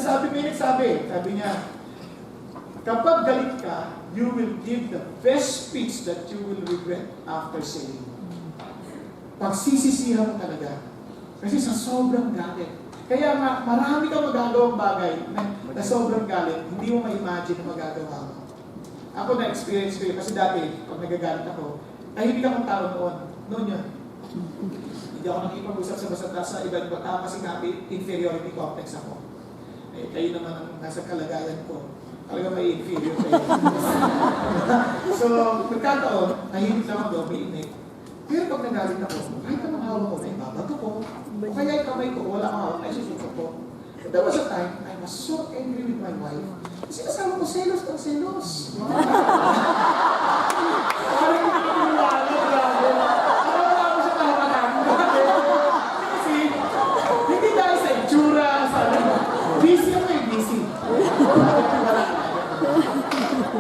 sabi niya, kapag galit ka, you will give the best speech that you will regret after saying. Pagsisisihan mo talaga. Kasi sa sobrang galit. Kaya nga, marami kang magagawang bagay na sobrang galit, hindi mo ma-imagine na magagawa mo. Ako na-experience ko yun. Kasi dati, pag nagagalit ako, tahimik akong tao noon. Noon yun. Hindi ako nakipag-usap sa ibang tao kasi nga inferiority complex ako. Eh, kayo naman ang nasa kalagayan ko. Talaga may inferior kayo. So, pagkataon, tahimik lang ako, may init. Pero pag nagalit ako, kahit anong hawak ko, ay babato ko. O kaya yung kamay ko, wala akong hawak, ay susunod ko. But there was a time, I was so angry with my wife. Kasi kasama ko, selos ng selos. Parang hindi ko pinulala, grabe. Parang wala ko siya kahapatan. Kasi, hindi dahil sa itsura, sa ano. Busy ako eh, busy. Wala.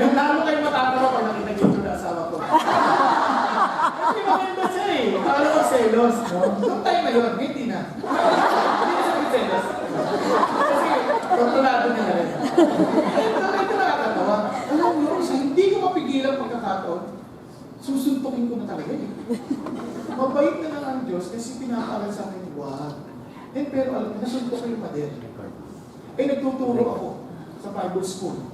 Yung lalo kayo matatawa pag nakita niyo ito na asawa ko. Kasi maganda siya eh. Akala ko selos. Noong time na yun, hindi na. Hindi na sabi selos. Kasi kontrolado niya na rin. Ito nakakatawa. Alam mo, sa hindi ko mapigilan pagkakataon, susuntukin ko na talaga eh. Mabait na lang ang Diyos kasi pinapaaral sa akin, wag. Pero alam mo, nasuntok ko yung pader. Eh, nagtuturo ako sa Bible school.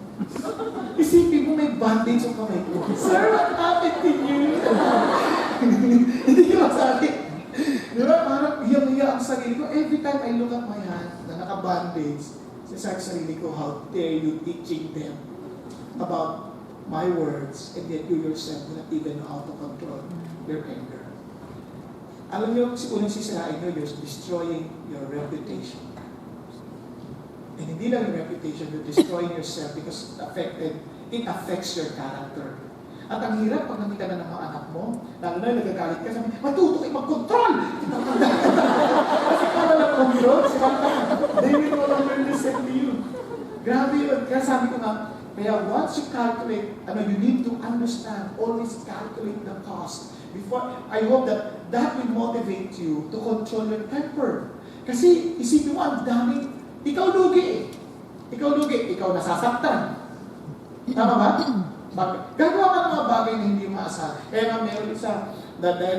Isipin mo may bandage ang kamay ko. Sir, what happened to you? Hindi ko masabi. Di ba? Parang hiyang-hiya ang sarili ko. Every time I look at my hand na naka-bandage, sa sarili ko, how dare you teaching them about my words and yet you yourself do not even know how to control your anger. Alam niyo, unang sisirain nyo, you're destroying your reputation. And hindi lang yung reputation, you're destroying yourself because it affects your character. At ang hirap pag nakita na ng mga anak mo, lalo na yung nagagalit ka, sabi, matuto kayo mag-control! Kasi para lang control, they will no longer listen to you. Grabe yun. Kaya sabi ko nga, kaya once you calculate, you need to understand, always calculate the cost. I hope that will motivate you to control your temper. Kasi isipin mo, ang daming ikaw lugi eh. Ikaw nasasaktan. Tama ba? Gagawa ka ng mga bagay na hindi maasahan. Kaya nga meron isa, dahil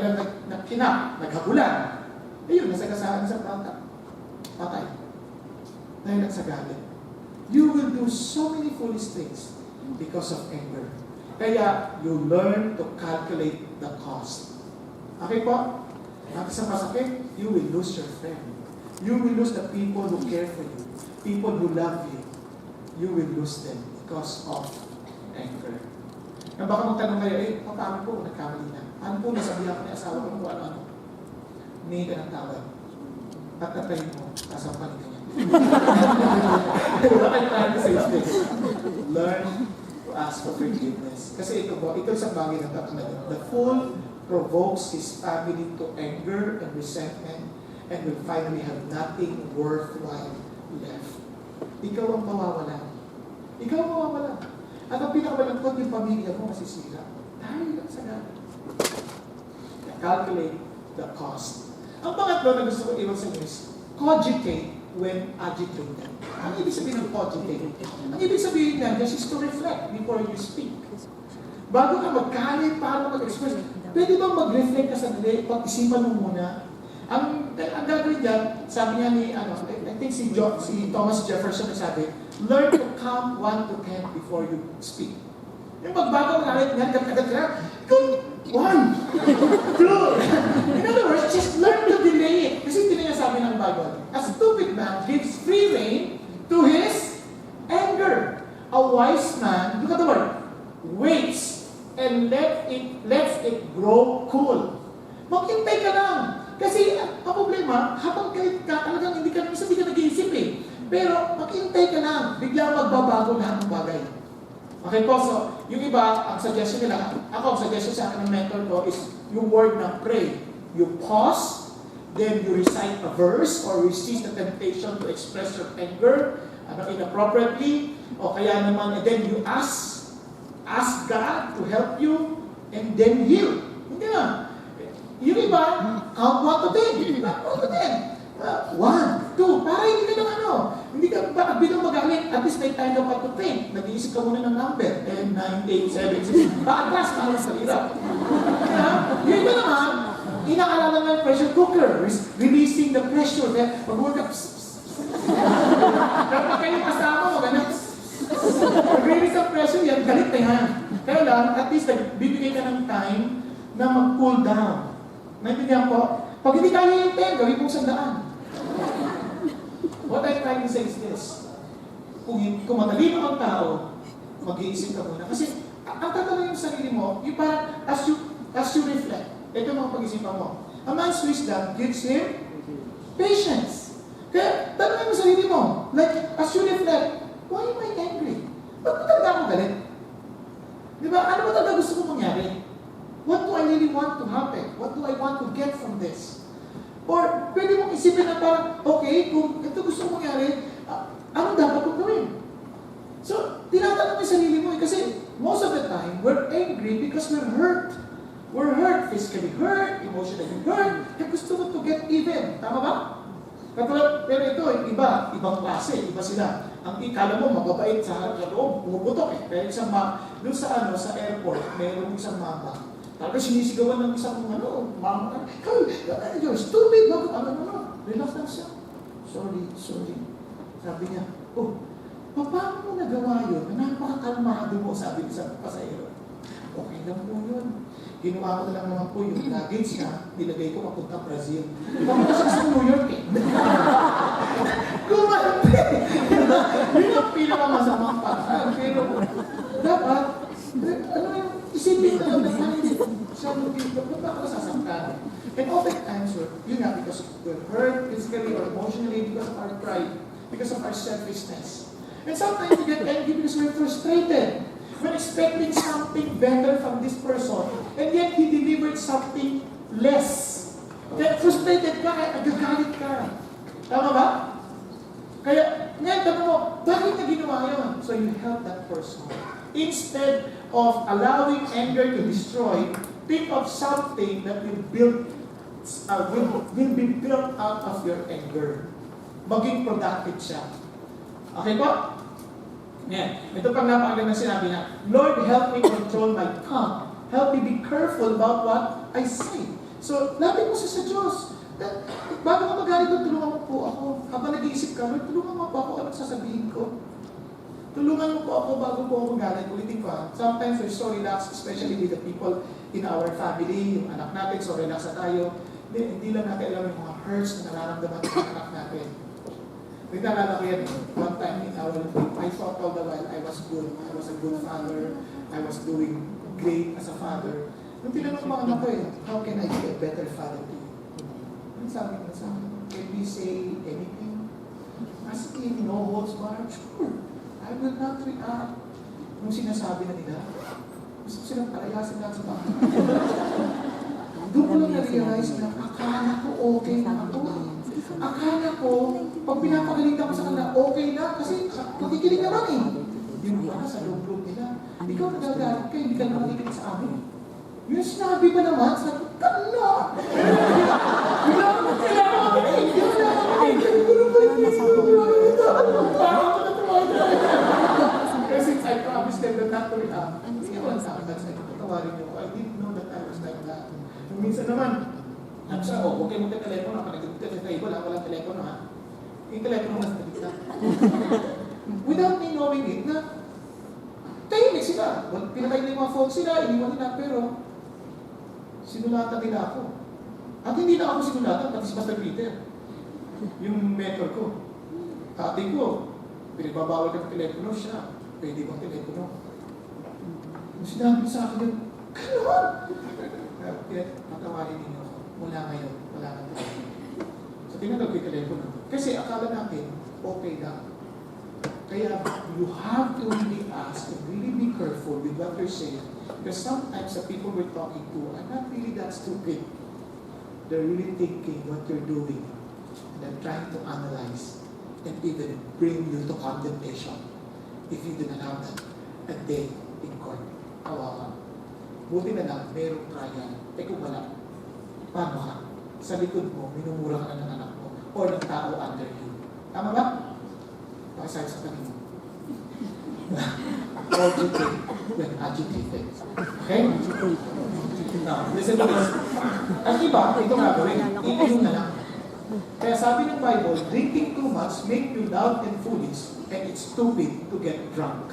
na naghabulan. Ayun, nasagasaan sa bata. Patay. Dahil nagsagalit. You will do so many foolish things because of anger. Kaya, you learn to calculate the cost. Okay po? At sa masakit, you will lose your friend. You will lose the people who care for you, people who love you. You will lose them because of anger. Na baka magtanong kayo, paano po nagkamali na? Ano po nasabihan ko ni asawa ko kung ano-ano? Humingi ka ng tawad. At tatayin mo, kasampalin ka niya. Wala kayo tayo sa stage. Learn to ask for forgiveness. Kasi ito sa bagay na tatlo. The fool provokes his family to anger and resentment and will finally have nothing worthwhile left. Ikaw ang mawawala. Ikaw ang mawawala. At ang pinakamalangkot yung pamilya mo masisira. Dahil lang sa galit. Calculate the cost. Ang pangatlo na gusto ko iwan sa inyo is cogitate when agitated. Ang ibig sabihin ng cogitate? Ang ibig sabihin niya, this is to reflect before you speak. Bago ka magkalit, paano mag-express, pwede bang mag-reflect ka sa dali, pag-isipan mo muna. Ang gagawin dyan, sabi niya ni, I think si Thomas Jefferson sabi, learn to count 1 to 10 before you speak. Yung magbago ng alit niyan, agad-agad ka, 1, 2. In other words, just learn to delay it. Kasi ito niya sabi ng Bible, a stupid man gives free rein to his anger. A wise man, look at the word, waits and lets it grow cool. Maghintay ka lang. Kasi ang problema, habang kahit ka, talagang hindi ka nag-iisip eh. Pero maghintay ka lang, bigla magbabago lahat ng bagay. Okay po, so yung iba, ang suggestion nila, ang suggestion sa akin ng mentor ko is yung word na pray. You pause, then you recite a verse or resist the temptation to express your anger inappropriately, o kaya naman, and then you ask God to help you, and then heal. Hindi na. Yung iba, count 1 to 10. 1 to 10. 1, 2, para hindi ka lang hindi ka bilang time ka pa to think. Nag-iisip ka muna ng number. 10, 9, 8, 7, 6. Paatras ka lang sa hirap. Yung iba naman, inaalala nga yung pressure cooker. Releasing the pressure. Kaya pag-work up, kapag kayo kasama mo, ganun. Pag-release ang pressure yan, galit na yan. Kaya lang, at least bibigay ka ng time na mag-cool down. Naintindihan ko? Pag hindi kaya yung 10, gawin mong 100. What I'm trying to say is this. Kung matalino ang tao, mag-iisip ka muna. Kasi ang tatanungin mo sa sarili mo, yung parang as you reflect, ito mga pag-isipan mo. A man's wisdom gives him patience. Kaya tanungin mo sa sarili mo, like as you reflect, why am I angry? Ba't ba talaga ako galit? Di ba? Ano ba talaga gusto ko mangyari? What do I really want to happen? What do I want to get from this? Or pwede mong isipin na parang, okay, kung ito gusto ko mangyari, ano dapat kong gawin? So, tinatanong mo yung sarili mo kasi most of the time, we're angry because we're hurt. We're hurt, physically hurt, emotionally hurt, kaya gusto mo to get even. Tama ba? Pero ito, ibang klase, iba sila. Ang ikala mo, mababait sa harap sa loob, pumuputok eh. Pero isang doon sa airport, mayroong isang mama. Talaga sinisigawan ng isang mama. You're stupid, relax lang siya. Sorry. Sabi niya, paano mo nagawa yun? Napakakalmado mo, sabi niya sa pasahero. Okay lang po yun. Ginawa ko na lang naman po yung luggage niya, nilagay ko papunta Brazil. Papunta siya sa New York eh. Kumante! Yun ang pinakamasamang paraan. Pero dapat, isipin na lang na siya ng people, ba't ba ako nasasaktan? And oftentimes, yun nga, because we're hurt physically or emotionally because of our pride, because of our selfishness. And sometimes we get angry because we're frustrated. We're expecting something better from this person, and yet he delivered something less. Kaya frustrated ka, kaya agagalit ka. Tama ba? Kaya, ngayon, tanong mo, bakit na ginawa yun? So you help that person. Instead of allowing anger to destroy, think of something that will be built out of your anger. Maging productive siya. Okay po? Yan. Ito pang napakaganda sinabi niya, Lord, help me control my tongue. Help me be careful about what I say. So, lapit mo siya sa Diyos. Bago ka magalit doon, tulungan mo po ako. Habang nag-iisip ka, Lord, tulungan mo po ako anong sasabihin ko. Tulungan mo po ako bago po ako magalit. Ulitin ko, sometimes we're so relaxed, especially with the people in our family, yung anak natin, so relax na tayo. Hindi lang natin alam yung mga hurts na nararamdaman ng anak natin. Naglalala ko yan, one time in our faith, I thought all the while I was good. I was a good father. I was doing great as a father. Nung tinanong ko mga anak ko how can I be a better father to you? Ano sabi ko sa akin? Can we say anything? As in, no holds barred? Sure. I will not react. Nung sinasabi na nila, gusto ko silang palayasin lang sa bahay. Doon ko lang na-realize na akala ko okay na ako. Akala ko, pag pinapagalitan ko sa kanila, okay na, kasi nakikinig naman eh. Yung pala sa loob-loob nila, ikaw nagagalit ka, hindi ka naman nakikinig sa amin. Yung sinabi ko naman, sabi ko, kano? Kailangan mo makinig, kailangan mo makinig. Parang ko na tumagal. Kasi since I promised them that not to react, hindi ako lang sa akin, that's like, tawarin niyo ko, I didn't know that I was like that. Yung minsan naman, ang siya, huwag kayo magka-telepono, panagdagdag sa table, walang telepono ha. Yung telepono mas nagdagdag. Without me knowing it, na tahimik sila. Pinatay na yung mga phone sila, iniwan nila, pero sinulatan nila ako. At hindi na ako sinulatan, pati si Pastor Peter. Yung mentor ko. Tatay ko, pinagbabawal ka ng telepono siya. Pwede bang telepono? Sinabi sa akin yun, gano'n! Patawarin ninyo ako. Mula ngayon, wala na tayo. So, tinanong ko yung telepono. Kasi akala natin, okay lang. Kaya, you have to really ask and really be careful with what you're saying. Because sometimes the people we're talking to are not really that stupid. They're really thinking what you're doing. And they're trying to analyze and even bring you to condemnation if you do not have that a day in court. Kawawa. Buti na lang, mayroong trial. Kung wala, paano ka? Sa likod mo, minumura ka na ng anak mo or ng tao under you. Tama ba? Pakisabi sa kanino. Cogitated when agitated. Okay? Now, listen to this. Ang iba, ito nga gawin. Iinom na lang. Kaya sabi ng Bible, drinking too much make you loud and foolish, and it's stupid to get drunk.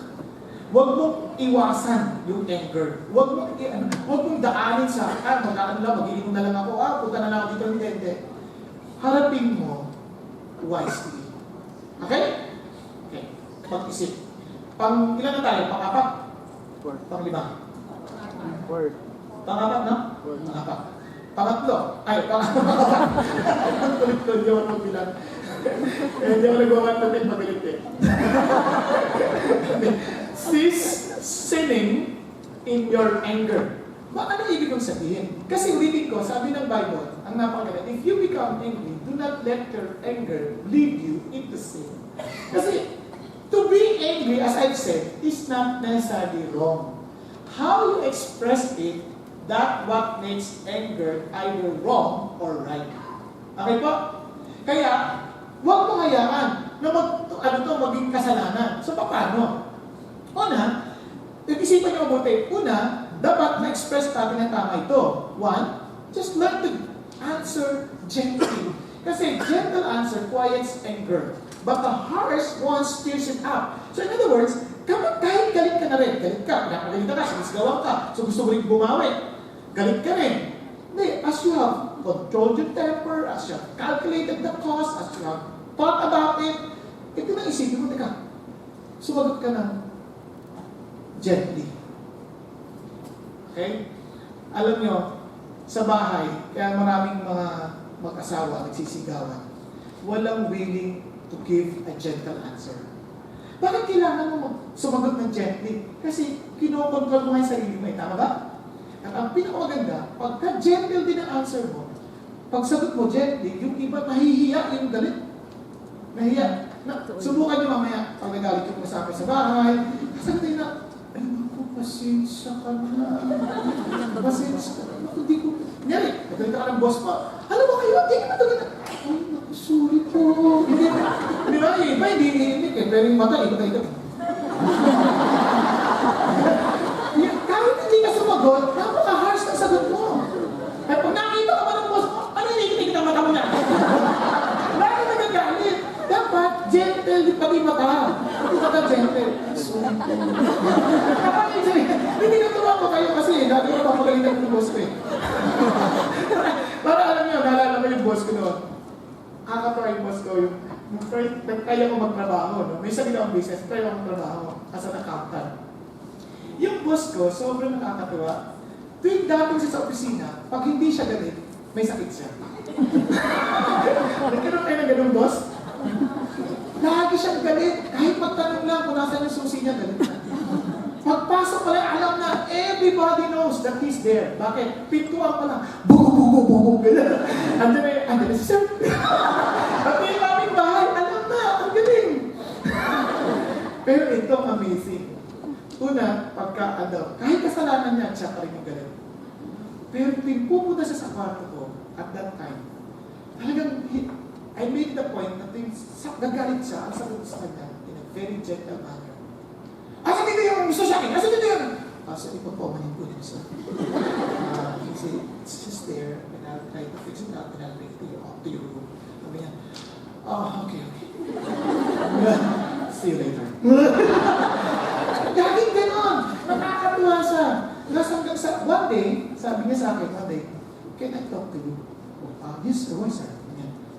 Huwag mong iwasan yung anger. Huwag mong daanin sa, magkaan lang, mag-iinom na lang ako, punta na lang ako dito, hindi. Harapin mo wisely. Okay? Okay. Pag-isip. Ilan na tayo? Pang-apat? Pang-lima? Pang-apat na? Pang-apat. Pangatlo. Ay, pang-apat. Ang kulit-kulit yung ano bilang. Hindi ako nagawa natin magalit eh. Cease sinning in your anger. Ano ibig kong sabihin? Kasi ulitin ko, sabi ng Bible, ang napakaganda, if you become angry, do not let your anger lead you into sin. Kasi, to be angry, as I've said, is not necessarily wrong. How you express it, that what makes anger either wrong or right. Okay po? Kaya, huwag mong hayaan na maging kasalanan. So, paano? Una, isipan niyo mabuti. Una, dapat na-express natin ang tama ito. One, just learn to answer gently. Kasi gentle answer quiets anger. But the harsh one stirs it up. So in other words, kahit galit ka na rin, galit ka, nakagalit ka, sinisgawan ka, so gusto mo rin bumawi, galit ka rin. Hindi, as you have controlled your temper, as you have calculated the cost, as you have thought about it, ito na isipin mo, teka, sumagot ka ng gently. Okay? Alam nyo, sa bahay, kaya maraming mga mag-asawa nagsisigawan, walang willing to give a gentle answer. Bakit kailangan mo sumagot ng gently? Kasi kinokontrol mo nga yung sarili mo, tama ba? At ang pinakamaganda, pagka gentle din ang answer mo, pag sagot mo gently, yung iba nahihiya, yung galit. Nahiya. Subukan nyo mamaya, pag nagalit yung masapit sa bahay, sasabihin na, ay naku, pasensya ka na. Pasensya ka na. Hindi ko, nyari, nagsalita ka ng boss mo, alam mo kayo, hindi ka na. Ay naku, sorry po. Hindi ba, iba, hindi, pero yung mata, iba tayo. Kahit hindi ka sumagot, napaka-harsh ng sagot mo. At pag nakita ka ba ng boss mo, ano yung ikinig ng mata mo na? Lagi nagagalit. Dapat, gentle, di pati mata. Hindi ka gentle. Hindi natuwa ko kayo kasi dati ko papagalitan ng boss ko eh. Para alam niyo, naalala ko yung boss ko noon. Kakatawa yung boss ko yung first, kaya ko magtrabaho. No? May sabi na akong business, kaya ko magtrabaho as an accountant. Yung boss ko, sobrang nakakatawa. Tuwing dating siya sa opisina, pag hindi siya galit, may sakit siya. Nagkaroon kayo ng ganung boss? Lagi siyang galit. Kahit magtanong lang kung nasan yung susi niya, galit na. Pagpasok pa lang, alam na, everybody knows that he's there. Bakit? Pintuan pa lang, bugo, gano'n. Andun na si sir. At yung aming bahay, alam na, ang galing. Pero ito, amazing. Una, kahit kasalanan niya, siya pa rin yung galing. Pero tuwing pupunta siya sa kwarto ko, at that time, talagang, I made the point na tuwing gagalit siya, ang sagot sa kanya, in a very gentle manner. Asa dito yung gusto sa akin? Asa dito yung... So ipapomanin ko din siya. He said, it's just there, and I'll try to fix it up, and I'll bring it to your room. Sabi niya, okay. See you later. Laging ganon! Nakakatuwa siya. Tapos hanggang sa, one day, sabi niya sa akin, can I talk to you? Yes, sir.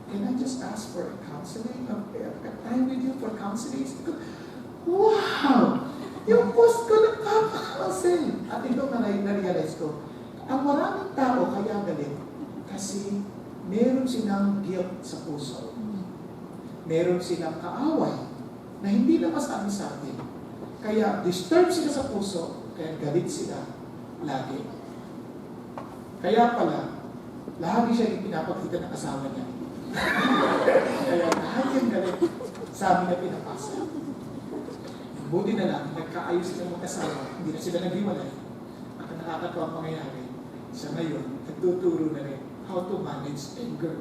Can I just ask for a counseling? A time with you for counseling? Wow! Yung post ko nagpapakasel. At ito na-realize ko, ang maraming tao kaya galit kasi meron silang guilt sa puso. Meron silang kaaway na hindi na masabi sa atin. Kaya disturb sila sa puso, kaya galit sila lagi. Kaya pala, lagi siya pinapakita ng asawa niya. Kaya lahat yung galit, sabi na pinapasa. Buti na lang, nagkaayos sila magkasama, hindi na sila naghiwalay. At ang nakakatuwang pangyayari, siya ngayon, nagtuturo na rin how to manage anger.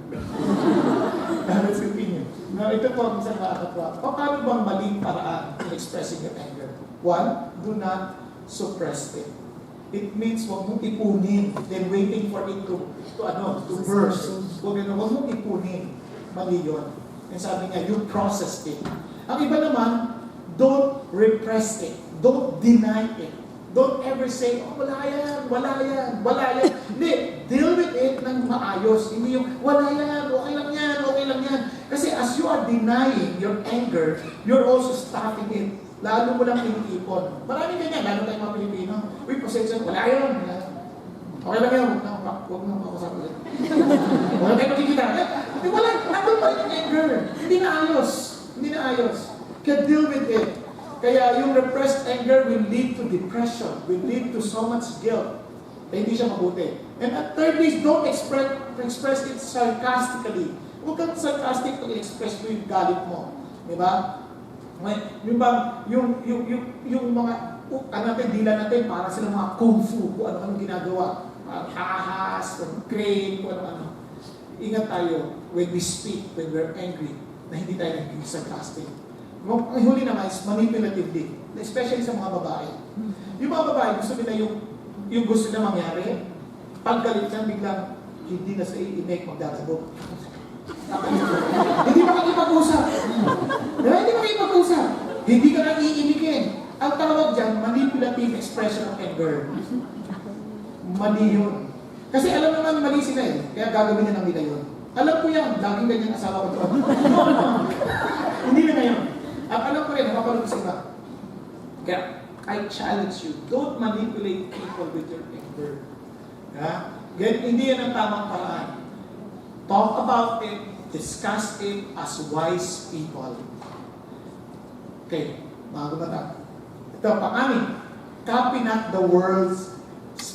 Let's continue. Now, ito po ang isang nakakatawa. Paano bang maling paraan in expressing your anger? One, do not suppress it. It means huwag mong ipunin, then waiting for it to burst. Huwag mong ipunin. Mali yun. And sabi nga, you process it. Ang iba naman, don't repress it. Don't deny it. Don't ever say, oh, wala yan. Hindi, deal with it ng maayos. Hindi yung, wala yan, okay lang yan. Kasi as you are denying your anger, you're also stopping it. Lalo mo lang iniipon. Maraming ganyan, lalo tayong mga Pilipino. Uy, pasensya, wala yan. Okay lang yan, huwag na makasama ulit. Wala tayong makikita. Wala, nandun pa rin yung anger. Hindi na ayos. Kaya deal with it. Kaya yung repressed anger will lead to depression, will lead to so much guilt. Kaya hindi siya mabuti. And at third is, don't express it sarcastically. Huwag kang sarcastic pag i-express mo yung galit mo. Diba? Yung mga, dila natin, para sila mga kung fu, kung ano-ano ginagawa. Ahas, crane, kung ano-ano. Ingat tayo when we speak, when we're angry, na hindi tayo naging sarcastic. Ang huli naman is manipulatively, especially sa mga babae. Yung mga babae, gusto nila yung gusto na mangyari, paggalit yan, biglang hindi na sa i-make magdadabog. Hindi makikipag-usap. Hindi ka nang iimikin. Ang tawag dyan, manipulative expression of anger. Mali yun. Kasi alam naman mali sila eh, kaya gagawin na lang nila yun. Alam ko yan, laging ganyan asawa ko doon. Hindi na ngayon. At alam ko rin, nakapanood ko sila. Kaya, I challenge you, don't manipulate people with your anger. Hindi yan ang tamang paraan. Talk about it, discuss it as wise people. Okay, mga kumata. Ito, pang-amin, copy not the world's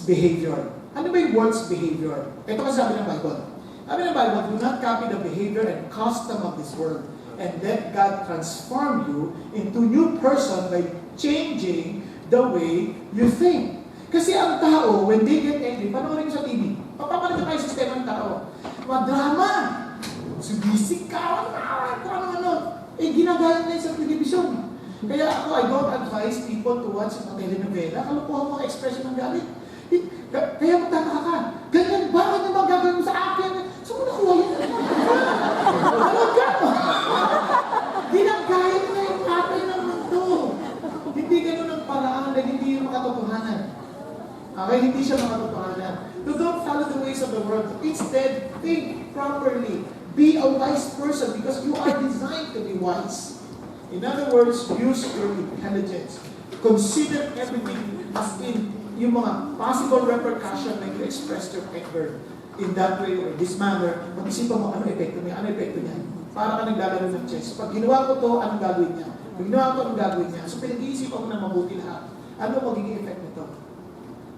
behavior. Ano ba yung world's behavior? Ito kasi sabi ng Bible. Sabi ng Bible, do not copy the behavior and custom of this world, and let God transform you into new person by changing the way you think. Kasi ang tao, when they get angry, panoorin ko sa TV, papapanood kayo sa sistema ng tao. Madrama! Sumisigaw, kung ano-ano. Ginagaya na yun sa telebisyon. Kaya ako, I don't advise people to watch mga telenovela. Kalukuhan mga expression ng galit. Kaya magtataka ka, ganyan ba? Ano ba gagawin mo sa akin? So, nakuha yun. Talaga mo. Ginagaya na yung atay ng mundo. Hindi ganun ang paraan na hindi yung makatotohanan. Okay, hindi siya makatotohanan. So don't follow the ways of the world. Instead, think properly. Be a wise person because you are designed to be wise. In other words, use your intelligence. Consider everything as in yung mga possible repercussion when you express your anger in that way or this manner. Mag-isipan mo, ano epekto niya? Para ka naglalaro ng chess. Pag ginawa ko to, anong gagawin niya? Pag ginawa ko, anong gagawin niya? So, pinag-iisipan mo na mabuti lahat. Ano magiging effect nito?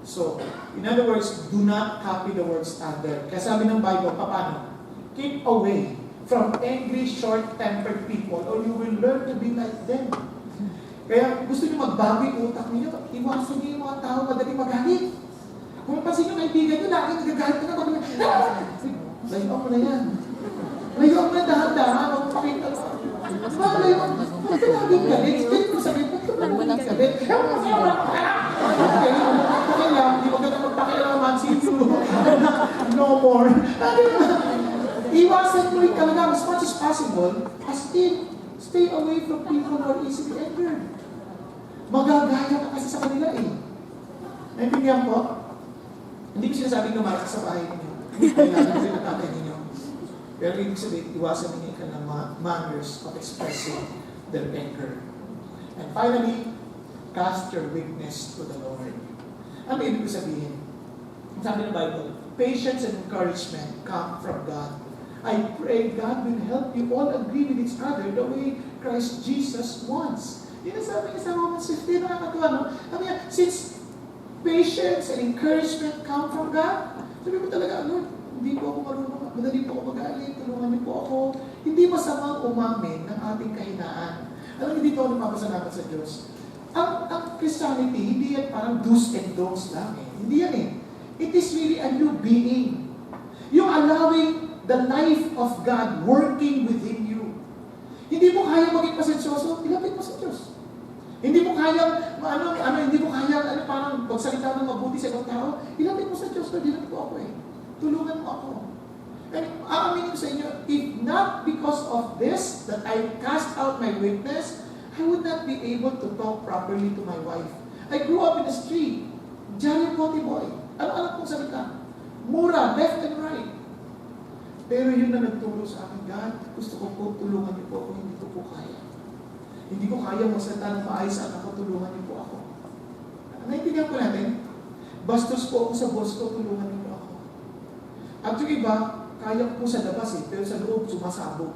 So, in other words, do not copy the word standard. Kaya sabi ng Bible, paano? Keep away from angry, short-tempered people or you will learn to be like them. Kaya gusto niyo magbago yung utak niyo, iwasan niyo yung mga tao madaling magalit. Kung mapansin niyo, kaibigan niyo, lagi nagagalit ka na. Layuan mo na yan. Layuan mo na dahan-dahan, magpakita ka. Layuan mo. Huwag ka laging galit. Explain mo sabihin, huwag ka laging galit. Okay lang, hindi mo ka na magpakialaman, see you. No more. Iwasan mo rin talaga as much as possible, as in, stay away from people who are easily angered. Magagaya ka kasi sa kanila eh. Naintindihan po? Hindi ko sinasabing lumakas sa bahay ninyo. Hindi ko kailangan sila tatay ninyo. Pero ibig sabihin, iwasan ninyo ka ng manners of expressing their anger. And finally, cast your weakness to the Lord. Ano ibig sabihin? Sabi ng Bible, patience and encouragement come from God. I pray God will help you all agree with each other the way Christ Jesus wants. Yun ang sabi niya sa Romans 15, nakakatuwa, no? Sabi niya, since patience and encouragement come from God, sabi mo talaga, Lord, hindi po ako marunong, madali po ako magalit, tulungan niyo po ako. Hindi masamang umamin ng ating kahinaan. Alam niyo, dito ako napapasalamat sa Diyos. Ang Christianity, hindi yan parang do's and don'ts lang eh. Hindi yan eh. It is really a new being. Yung allowing the life of God working within you. Hindi mo kaya maging pasensyoso, ilapit mo sa Diyos. Hindi mo kaya, hindi mo kaya, parang magsalita ng mabuti sa ibang tao, ilapit mo sa Diyos, Lord, ilapit mo ako eh. Tulungan mo ako. And aaminin ko sa inyo, if not because of this, that I cast out my weakness, I would not be able to talk properly to my wife. I grew up in the street. Jolly Body Boy. Alam kong salita. Mura, left and right. Pero yun na nagturo sa akin, God, gusto ko po, tulungan niyo po ako, hindi ko po kaya. Hindi ko kaya magsalita ng maayos sa anak ko, tulungan niyo po ako. Naintindihan ko natin, bastos po ako sa boss ko, tulungan niyo po ako. At yung iba, kaya ko po sa labas pero sa loob, sumasabog.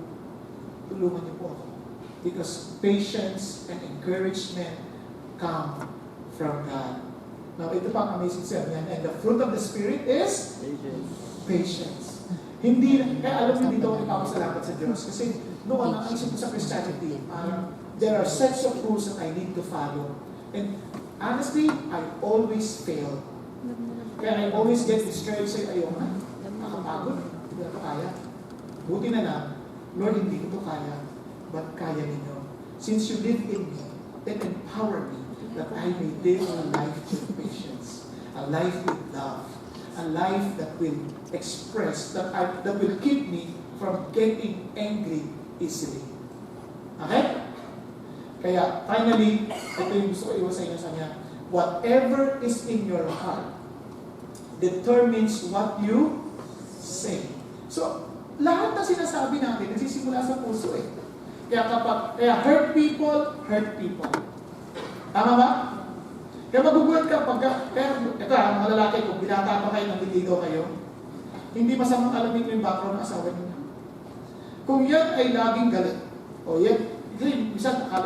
Tulungan niyo po ako. Because patience and encouragement come from God. Now, ito pa ang amazing sabi niya. And the fruit of the Spirit is patience. Hindi, kaya alam niyo dito ako ipapasalamat sa Diyos. Kasi noon, ang isip ko sa Christianity, there are sets of rules that I need to follow. And honestly, I always fail. Kaya I always get discouraged sa ayaw na. Nakapagod. Hindi na ito kaya. Buti na lang, Lord, hindi ko ito kaya. But kaya ninyo. Since you live in me, then empower me that I may live a life with patience, a life with love, a life that will express, that will keep me from getting angry easily. Okay? Kaya, finally, ito yung gusto ko iwas sa inyo sa niya. Whatever is in your heart determines what you say. So, lahat na sinasabi natin, nagsisimula sa puso eh. Kaya hurt people. Tama ba? Kaya magugulat ka kaya ito mga lalaki, kung binata pa kayo, nandiligaw kayo, hindi masamang alamin yung background ng asawa niyo. Kung yan ay laging galit, o yan,